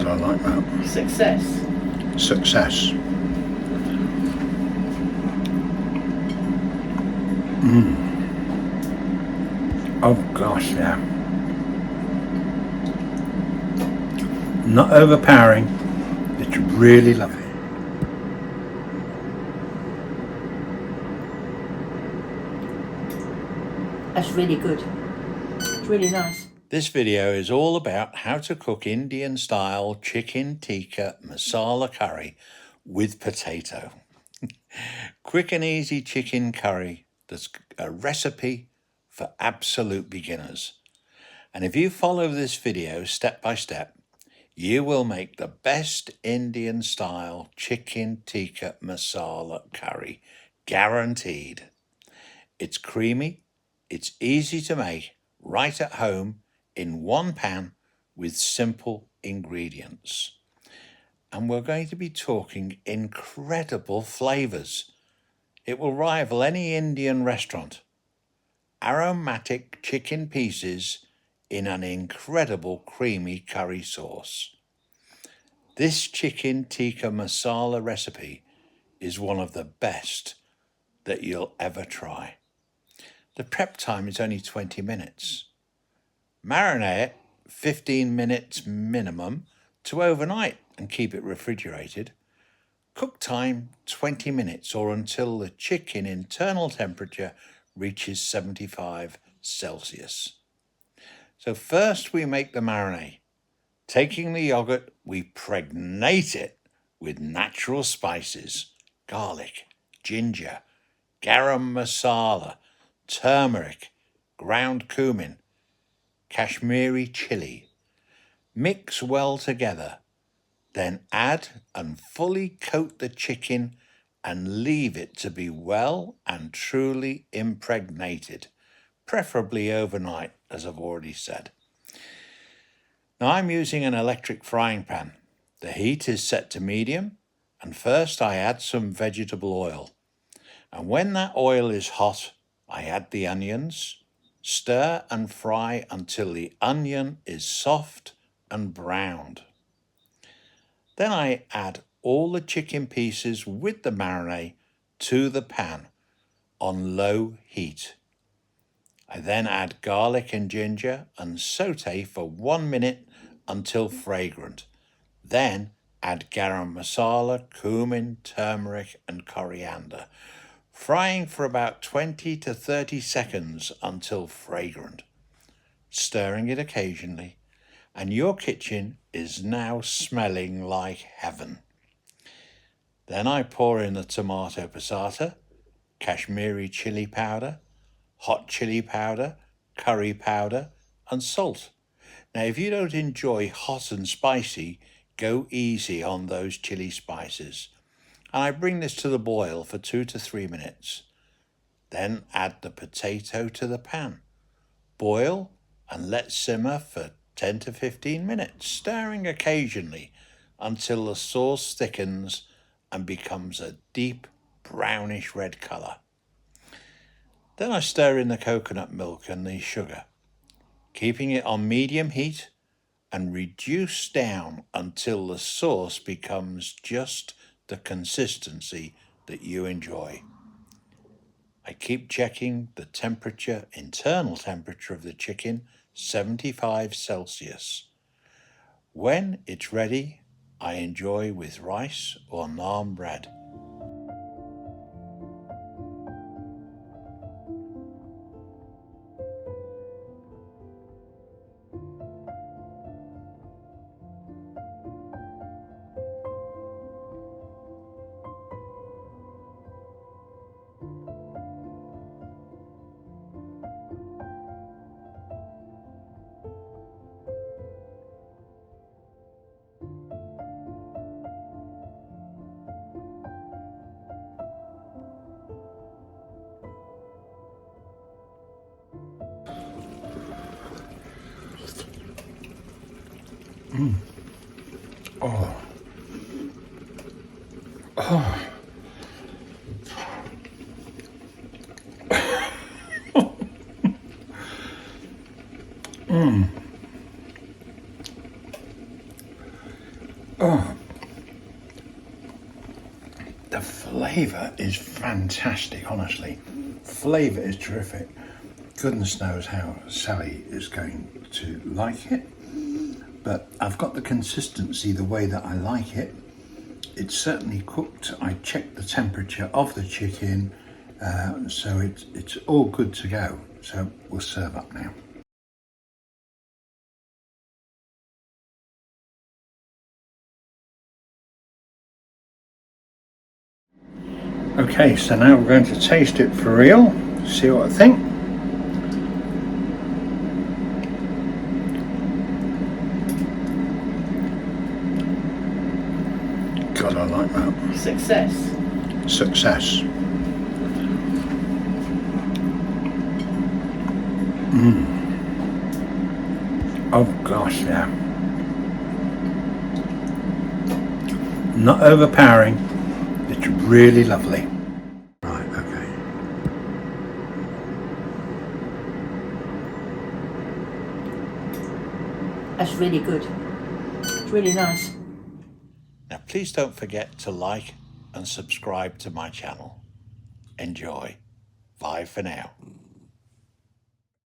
I like that. Success. Success. Oh gosh, yeah. Not overpowering. It's really lovely. That's really good. It's really nice. This video is all about how to cook Indian style chicken tikka masala curry with potato. Quick and easy chicken curry that's a recipe for absolute beginners. And if you follow this video step by step, you will make the best Indian style chicken tikka masala curry, guaranteed. It's creamy, it's easy to make right at home in one pan with simple ingredients. And we're going to be talking incredible flavours. It will rival any Indian restaurant. Aromatic chicken pieces in an incredible creamy curry sauce. This chicken tikka masala recipe is one of the best that you'll ever try. The prep time is only 20 minutes. Marinate 15 minutes minimum to overnight and keep it refrigerated. Cook time 20 minutes or until the chicken internal temperature reaches 75 Celsius. So first we make the marinade. Taking the yogurt, we pregnate it with natural spices, garlic, ginger, garam masala, turmeric, ground cumin, Kashmiri chili. Mix well together, then add and fully coat the chicken and leave it to be well and truly impregnated, preferably overnight, as I've already said. Now I'm using an electric frying pan. The heat is set to medium, and first I add some vegetable oil. And when that oil is hot, I add the onions, stir and fry until the onion is soft and browned. Then I add all the chicken pieces with the marinade to the pan on low heat. I then add garlic and ginger and saute for 1 minute until fragrant. Then add garam masala, cumin, turmeric and coriander, frying for about 20 to 30 seconds until fragrant, stirring it occasionally, and your kitchen is now smelling like heaven. Then I pour in the tomato passata, Kashmiri chili powder, hot chili powder, curry powder, and salt. Now, if you don't enjoy hot and spicy, go easy on those chili spices. And I bring this to the boil for 2 to 3 minutes. Then add the potato to the pan. Boil and let simmer for 10 to 15 minutes, stirring occasionally until the sauce thickens and becomes a deep brownish red colour. Then I stir in the coconut milk and the sugar, keeping it on medium heat and reduce down until the sauce becomes just the consistency that you enjoy. I keep checking the temperature, internal temperature of the chicken, 75 Celsius. When it's ready, I enjoy with rice or naan bread. Oh. Oh. Oh, the flavour is fantastic, honestly. Flavour is terrific. Goodness knows how Sally is going to like it, but I've got the consistency the way that I like it. It's certainly cooked. I checked the temperature of the chicken, so it's all good to go. So we'll serve up now. Okay, so now we're going to taste it for real, see what I think. God, I like that. Success. Success. Oh gosh, yeah. Not overpowering, it's really lovely. Right, okay. That's really good. It's really nice. Now please don't forget to like and subscribe to my channel. Enjoy. Bye for now.